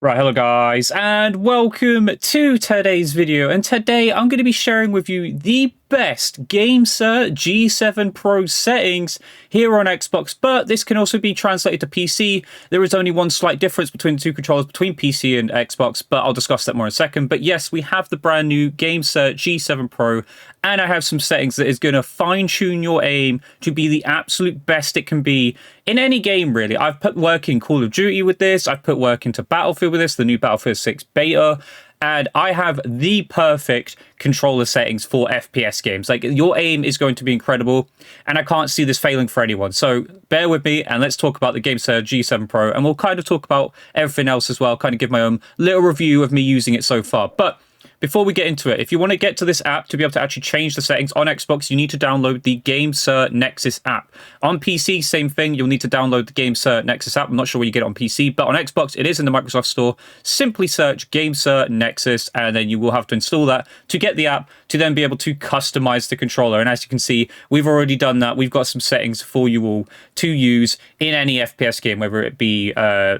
Right, hello guys, and welcome to today's video. And today I'm going to be sharing with you the best GameSir G7 Pro settings here on Xbox, but this can also be translated to PC. There is only one slight difference between the two controllers between PC and Xbox, but I'll discuss that more in a second. But yes, we have the brand new GameSir G7 Pro, and I have some settings that is going to fine-tune your aim to be the absolute best it can be in any game, really. I've put work in Call of Duty with this, I've put work into Battlefield with this, the new Battlefield 6 beta, and I have the perfect controller settings for FPS games. Like, your aim is going to be incredible, and I can't see this failing for anyone. So bear with me, and let's talk about the GameSir G7 Pro, and we'll kind of talk about everything else as well, kind of give my own little review of me using it so far. But before we get into it, if you want to get to this app to be able to actually change the settings on Xbox, you need to download the GameSir Nexus app. On PC, same thing. You'll need to download the GameSir Nexus app. I'm not sure where you get it on PC, but on Xbox, it is in the Microsoft Store. Simply search GameSir Nexus, and then you will have to install that to get the app to then be able to customize the controller. And as you can see, we've already done that. We've got some settings for you all to use in any FPS game, whether it be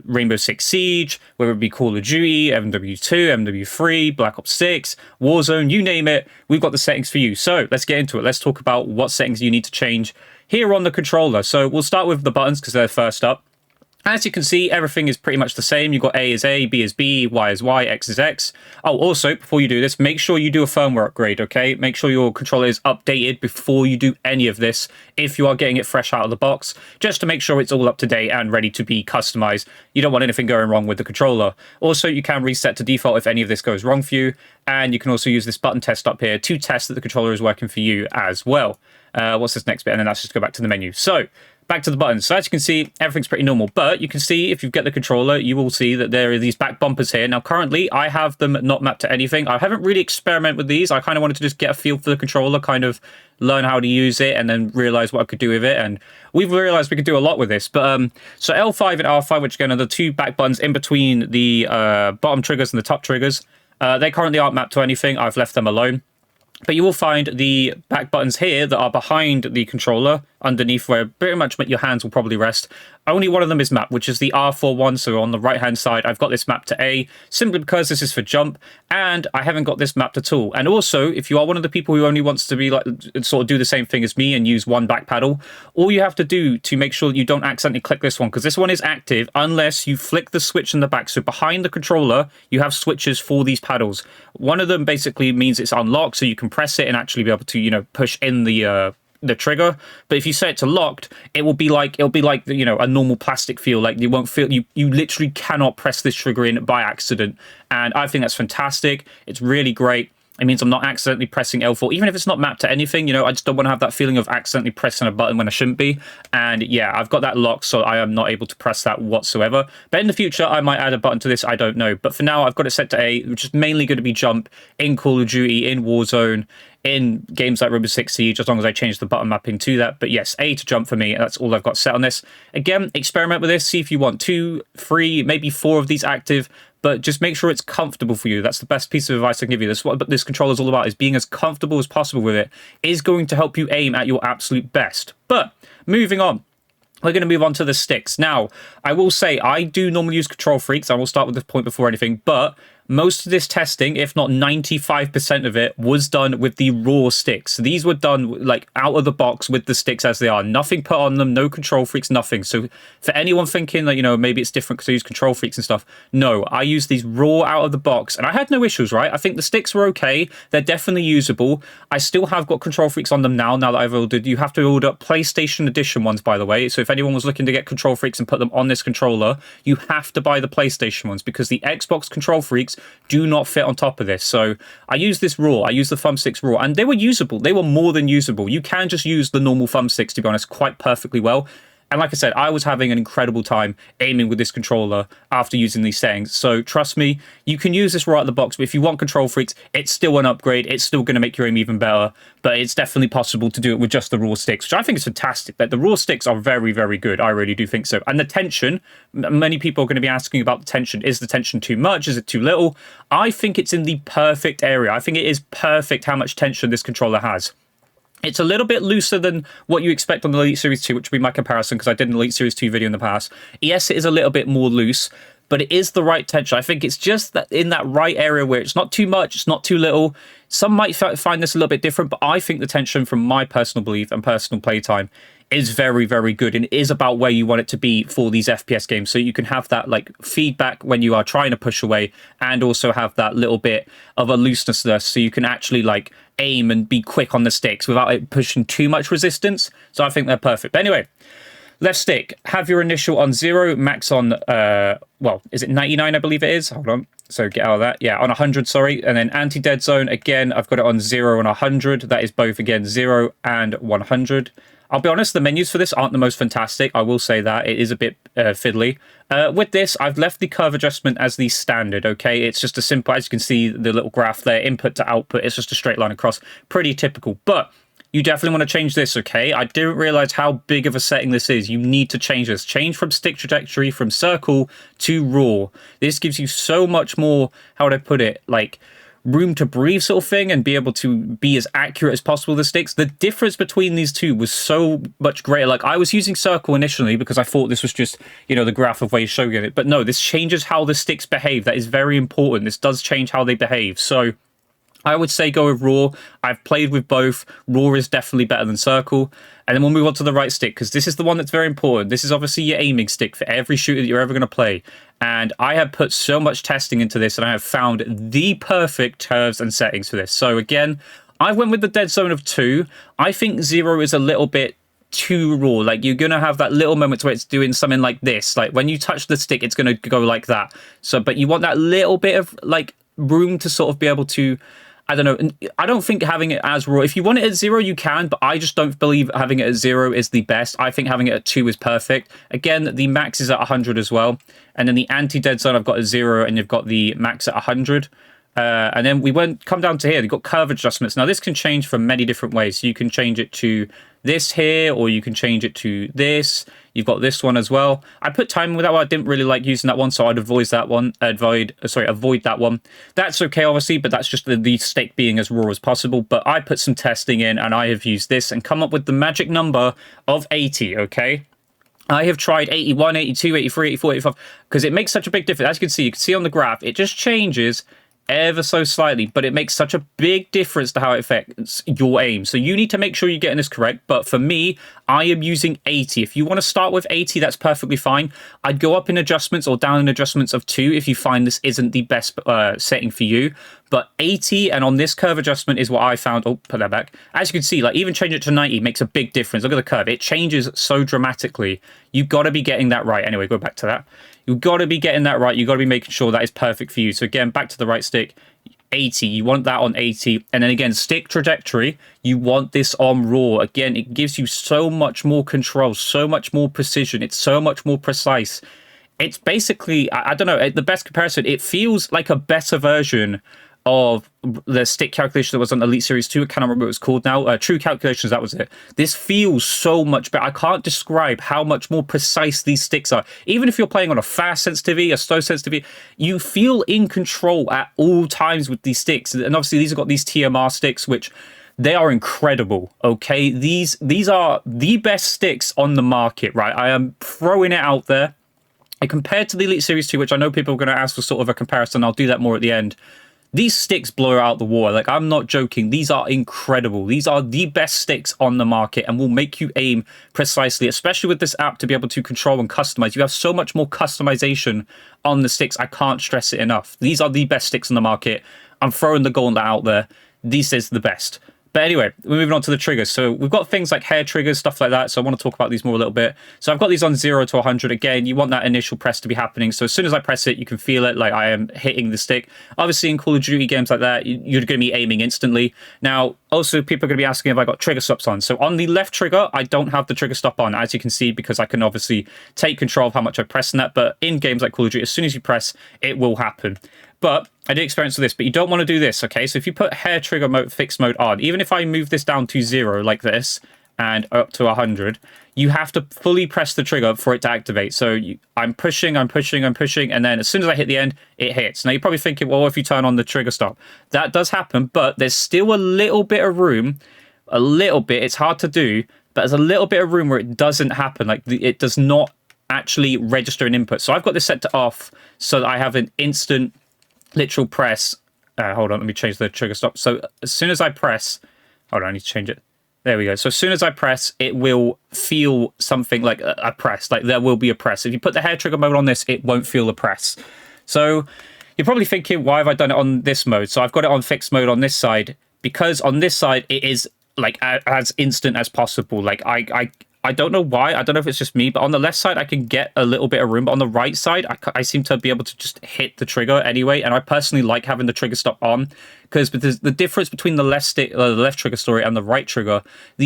Rainbow Six Siege, whether it be Call of Duty, MW2, MW3, Black Ops 6, Warzone, you name it, we've got the settings for you. So let's get into it. Let's talk about what settings you need to change here on the controller. So we'll start with the buttons because they're first up. As you can see, everything is pretty much the same. You've got A is A, B is B, Y is Y, X is X. Oh, also, before you do this, make sure you do a firmware upgrade, okay? Make sure your controller is updated before you do any of this, if you are getting it fresh out of the box, just to make sure it's all up to date and ready to be customized. You don't want anything going wrong with the controller. Also, you can reset to default if any of this goes wrong for you, and you can also use this button test up here to test that the controller is working for you as well. What's this next bit? And then let's just go back to the menu. So, back to the buttons. So as you can see, everything's pretty normal, but you can see if you get the controller, you will see that there are these back bumpers here. Now, currently, I have them not mapped to anything. I haven't really experimented with these. I kind of wanted to just get a feel for the controller, kind of learn how to use it, and then realize what I could do with it. And we've realized we could do a lot with this. But so L5 and R5, which again are the two back buttons in between the bottom triggers and the top triggers, they currently aren't mapped to anything. I've left them alone. But you will find the back buttons here that are behind the controller, underneath where pretty much your hands will probably rest. Only one of them is mapped, which is the R4 one. So on the right-hand side, I've got this mapped to A, simply because this is for jump, and I haven't got this mapped at all. And also, if you are one of the people who only wants to be like sort of do the same thing as me and use one back paddle, all you have to do to make sure you don't accidentally click this one, because this one is active unless you flick the switch in the back. So behind the controller, you have switches for these paddles. One of them basically means it's unlocked, so you can press it and actually be able to, you know, push in the trigger. But if you set it to locked, it'll be like you know, a normal plastic feel. Like, you won't feel, you literally cannot press this trigger in by accident. And I think that's fantastic. It's really great. It means I'm not accidentally pressing L4, even if it's not mapped to anything. You know, I just don't want to have that feeling of accidentally pressing a button when I shouldn't be. And yeah, I've got that locked, so I am not able to press that whatsoever. But in the future, I might add a button to this. I don't know. But for now, I've got it set to A, which is mainly going to be jump in Call of Duty, in Warzone, in games like Rainbow Six Siege, as long as I change the button mapping to that. But yes, A to jump for me. That's all I've got set on this. Again, experiment with this. See if you want 2, 3, maybe 4 of these active, but just make sure it's comfortable for you. That's the best piece of advice I can give you. That's what this controller is all about, is being as comfortable as possible with it is going to help you aim at your absolute best. But moving on, we're going to move on to the sticks. Now, I will say I do normally use control freaks. I will start with this point before anything, but most of this testing, if not 95% of it, was done with the raw sticks. These were done like out of the box with the sticks as they are. Nothing put on them, no control freaks, nothing. So for anyone thinking that, you know, maybe it's different because I use control freaks and stuff, no, I use these raw out of the box, and I had no issues, right? I think the sticks were okay. They're definitely usable. I still have got control freaks on them now that I've ordered. You have to order PlayStation Edition ones, by the way. So if anyone was looking to get control freaks and put them on this controller, you have to buy the PlayStation ones, because the Xbox control freaks do not fit on top of this. So I use this raw. I use the thumbsticks raw, and they were usable. They were more than usable. You can just use the normal thumbsticks, to be honest, quite perfectly well. And like I said, I was having an incredible time aiming with this controller after using these settings. So trust me, you can use this right out of the box, but if you want control freaks, it's still an upgrade. It's still going to make your aim even better, but it's definitely possible to do it with just the raw sticks, which I think is fantastic. Like, the raw sticks are very, very good. I really do think so. And the tension, many people are going to be asking about the tension. Is the tension too much? Is it too little? I think it's in the perfect area. I think it is perfect how much tension this controller has. It's a little bit looser than what you expect on the Elite Series 2, which would be my comparison, because I did an Elite Series 2 video in the past. Yes, it is a little bit more loose, but it is the right tension. I think it's just that in that right area where it's not too much, it's not too little. Some might find this a little bit different, but I think the tension, from my personal belief and personal playtime, is very, very good, and it is about where you want it to be for these FPS games. So you can have that like feedback when you are trying to push away, and also have that little bit of a looseness there, so you can actually like aim and be quick on the sticks without it pushing too much resistance. So I think they're perfect. But anyway, left stick, have your initial on 0, max on, well, is it 99, I believe it is? Hold on. So get out of that. Yeah, on 100, sorry. And then anti-dead zone, again, I've got it on 0 and 100. That is both, again, 0 and 100. I'll be honest, the menus for this aren't the most fantastic. I will say that. It is a bit fiddly. With this, I've left the curve adjustment as the standard, okay? It's just a simple, as you can see, the little graph there, input to output. It's just a straight line across. Pretty typical. But you definitely want to change this, okay? I didn't realize how big of a setting this is. You need to change this. Change from stick trajectory, from circle to raw. This gives you so much more, how would I put it, like room to breathe sort of thing, and be able to be as accurate as possible with the sticks. The difference between these two was so much greater. Like, I was using circle initially because I thought this was just, you know, the graph of where you're showing it. But no, this changes how the sticks behave. That is very important. This does change how they behave. So I would say go with raw. I've played with both. Raw is definitely better than circle. And then we'll move on to the right stick, because this is the one that's very important. This is obviously your aiming stick for every shooter that you're ever going to play. And I have put so much testing into this, and I have found the perfect curves and settings for this. So again, I went with the dead zone of 2. I think 0 is a little bit too raw. Like, you're gonna have that little moment where it's doing something like this. Like, when you touch the stick, it's gonna go like that. So, but you want that little bit of like room to sort of be able to, I don't know. I don't think having it as raw, if you want it at 0, you can, but I just don't believe having it at 0 is the best. I think having it at 2 is perfect. Again, the max is at 100 as well. And then the anti-dead zone, I've got at 0, and you've got the max at 100. And then come down to here, you've got curve adjustments. Now, this can change from many different ways. So you can change it to this here, or you can change it to this. You've got this one as well. I put timing with that one. I didn't really like using that one, so I'd avoid that one. Avoid that one. That's okay, obviously, but that's just the stick being as raw as possible. But I put some testing in, and I have used this and come up with the magic number of 80, okay? I have tried 81, 82, 83, 84, 85, because it makes such a big difference. As you can see on the graph, it just changes ever so slightly, but it makes such a big difference to how it affects your aim. So you need to make sure you're getting this correct. But for me, I am using 80. If you want to start with 80, that's perfectly fine. I'd go up in adjustments or down in adjustments of 2 if you find this isn't the best setting for you. But 80, and on this curve adjustment, is what I found. Oh, put that back. As you can see, like, even change it to 90 makes a big difference. Look at the curve. It changes so dramatically. You've got to be getting that right. Anyway, go back to that. You've got to be getting that right. You've got to be making sure that is perfect for you. So again, back to the right stick, 80. You want that on 80. And then again, stick trajectory, you want this on raw. Again, it gives you so much more control, so much more precision. It's so much more precise. It's basically, I don't know, the best comparison, it feels like a better version of the stick calculation that was on Elite Series 2. I cannot remember what it was called now. True Calculations, that was it. This feels so much better. I can't describe how much more precise these sticks are. Even if you're playing on a fast sensitivity, a slow sensitivity, you feel in control at all times with these sticks. And obviously, these have got these TMR sticks, which they are incredible, okay? These are the best sticks on the market, right? I am throwing it out there. And compared to the Elite Series 2, which I know people are going to ask for sort of a comparison, I'll do that more at the end. These sticks blow out the water. Like, I'm not joking. These are incredible. These are the best sticks on the market and will make you aim precisely, especially with this app to be able to control and customize. You have so much more customization on the sticks. I can't stress it enough. These are the best sticks on the market. I'm throwing the gauntlet out there. This is the best. But anyway, we're moving on to the triggers. So we've got things like hair triggers, stuff like that. So I want to talk about these more a little bit. So I've got these on 0 to 100. Again, you want that initial press to be happening. So as soon as I press it, you can feel it, like I am hitting the stick. Obviously, in Call of Duty games like that, you're going to be aiming instantly. Now, also, people are going to be asking if I got trigger stops on. So on the left trigger, I don't have the trigger stop on, as you can see, because I can obviously take control of how much I press in that. But in games like Call of Duty, as soon as you press, it will happen. But I did experience with this, but you don't want to do this, okay? So if you put hair trigger mode, fixed mode on, even if I move this down to 0 like this and up to 100, you have to fully press the trigger for it to activate. So I'm pushing, and then as soon as I hit the end, it hits. Now you're probably thinking, well, if you turn on the trigger stop, that does happen, but there's still a little bit of room, a little bit, it's hard to do, but there's a little bit of room where it doesn't happen. Like, it does not actually register an input. So I've got this set to off. so that I have an instant literal press. Hold on, let me change the trigger stop. So as soon as I press, hold on, I need to change it. There we go. So as soon as I press, it will feel something like a press, like there will be a press. If you put the hair trigger mode on this, it won't feel a press. So you're probably thinking, why have I done it on this mode? So I've got it on fixed mode on this side, because on this side, it is like as instant as possible. Like I don't know why. I don't know if it's just me, but on the left side, I can get a little bit of room. But on the right side, I seem to be able to just hit the trigger anyway. And I personally like having the trigger stop on, because the difference between the left stick, the left trigger, sorry, and the right trigger you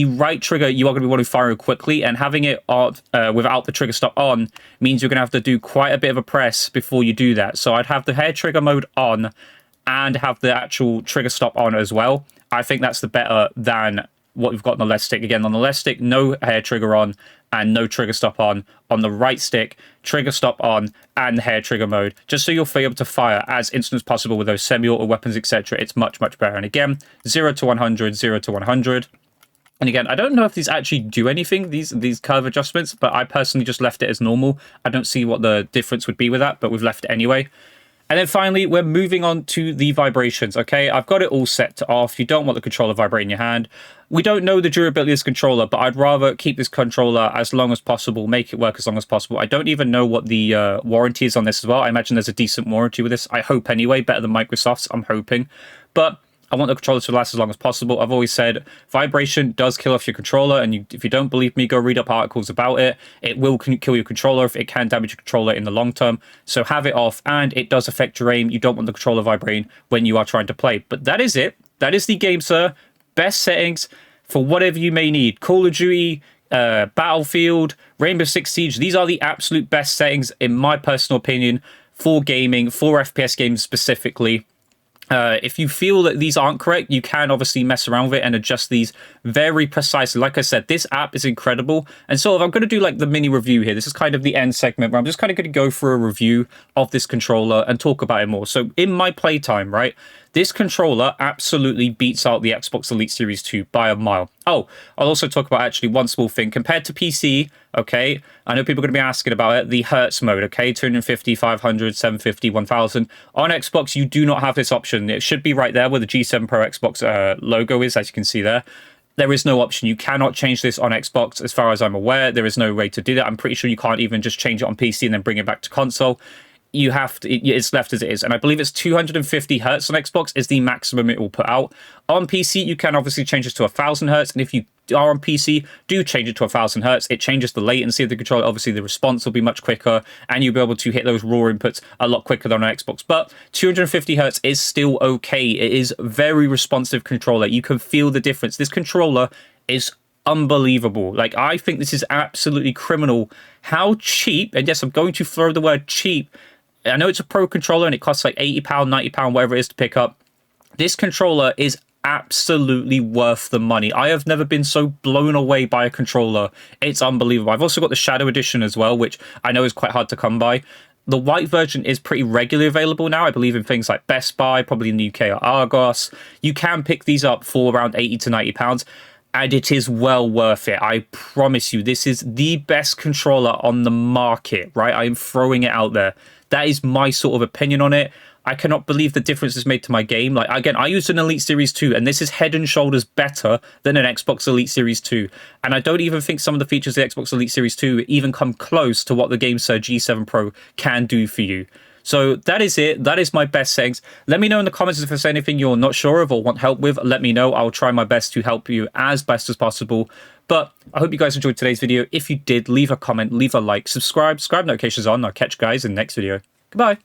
are going to be wanting to fire quickly, and having it on, without the trigger stop on means you're going to have to do quite a bit of a press before you do that. So I'd have the hair trigger mode on and have the actual trigger stop on as well. I think that's the better than what we've got on the left stick. Again, on the left stick, no hair trigger on and no trigger stop on. On the right stick, trigger stop on and hair trigger mode, just so you'll be able to fire as instant as possible with those semi-auto weapons, etc. It's much, much better. And again, 0 to 100, 0 to 100. And again, I don't know if these actually do anything, these curve adjustments, but I personally just left it as normal. I don't see what the difference would be with that, but we've left it anyway. And then finally, we're moving on to the vibrations, okay? I've got it all set to off. You don't want the controller vibrating in your hand. We don't know the durability of this controller, but I'd rather keep this controller as long as possible, make it work as long as possible. I don't even know what the warranty is on this as well. I imagine there's a decent warranty with this. I hope anyway, better than Microsoft's, I'm hoping. But I want the controller to last as long as possible. I've always said vibration does kill off your controller, and if you don't believe me, go read up articles about it. It will kill your controller if it can damage your controller in the long term. So have it off, and it does affect your aim. You don't want the controller vibrating when you are trying to play. But that is it. That is the GameSir best settings for whatever you may need. Call of Duty, Battlefield, Rainbow Six Siege. These are the absolute best settings, in my personal opinion, for gaming, for FPS games specifically. If you feel that these aren't correct, you can obviously mess around with it and adjust these very precisely. Like I said, this app is incredible. And sort of, I'm going to do like the mini review here. This is kind of the end segment where I'm just kind of going to go through a review of this controller and talk about it more. So in my playtime, right, this controller absolutely beats out the Xbox Elite Series 2 by a mile. Oh, I'll also talk about actually one small thing. Compared to PC, okay, I know people are going to be asking about it, the Hertz mode, okay, 250, 500, 750, 1000. On Xbox, you do not have this option. It should be right there where the G7 Pro Xbox logo is, as you can see there. There is no option. You cannot change this on Xbox, as far as I'm aware. There is no way to do that. I'm pretty sure you can't even just change it on PC and then bring it back to console. You have to, it's left as it is. And I believe it's 250 hertz on Xbox is the maximum it will put out. On PC, you can obviously change this to 1000 hertz. And if you are on PC, do change it to 1000 hertz. It changes the latency of the controller. Obviously, the response will be much quicker, and you'll be able to hit those raw inputs a lot quicker than on Xbox. But 250 hertz is still okay. It is very responsive controller. You can feel the difference. This controller is unbelievable. Like, I think this is absolutely criminal how cheap, and yes, I'm going to throw the word cheap. I know it's a pro controller and it costs like £80, £90, whatever it is to pick up. This controller is absolutely worth the money. I have never been so blown away by a controller. It's unbelievable. I've also got the Shadow Edition as well, which I know is quite hard to come by. The white version is pretty regularly available now, I believe, in things like Best Buy, probably in the UK or Argos. You can pick these up for around £80 to £90. And it is well worth it. I promise you, this is the best controller on the market, right? I am throwing it out there. That is my sort of opinion on it. I cannot believe the difference it's made to my game. Like, again, I used an Elite Series 2, and this is head and shoulders better than an Xbox Elite Series 2. And I don't even think some of the features of the Xbox Elite Series 2 even come close to what the GameSir G7 Pro can do for you. So that is it. That is my best settings. Let me know in the comments if there's anything you're not sure of or want help with. Let me know. I'll try my best to help you as best as possible. But I hope you guys enjoyed today's video. If you did, leave a comment, leave a like, subscribe, notifications on. I'll catch you guys in the next video. Goodbye.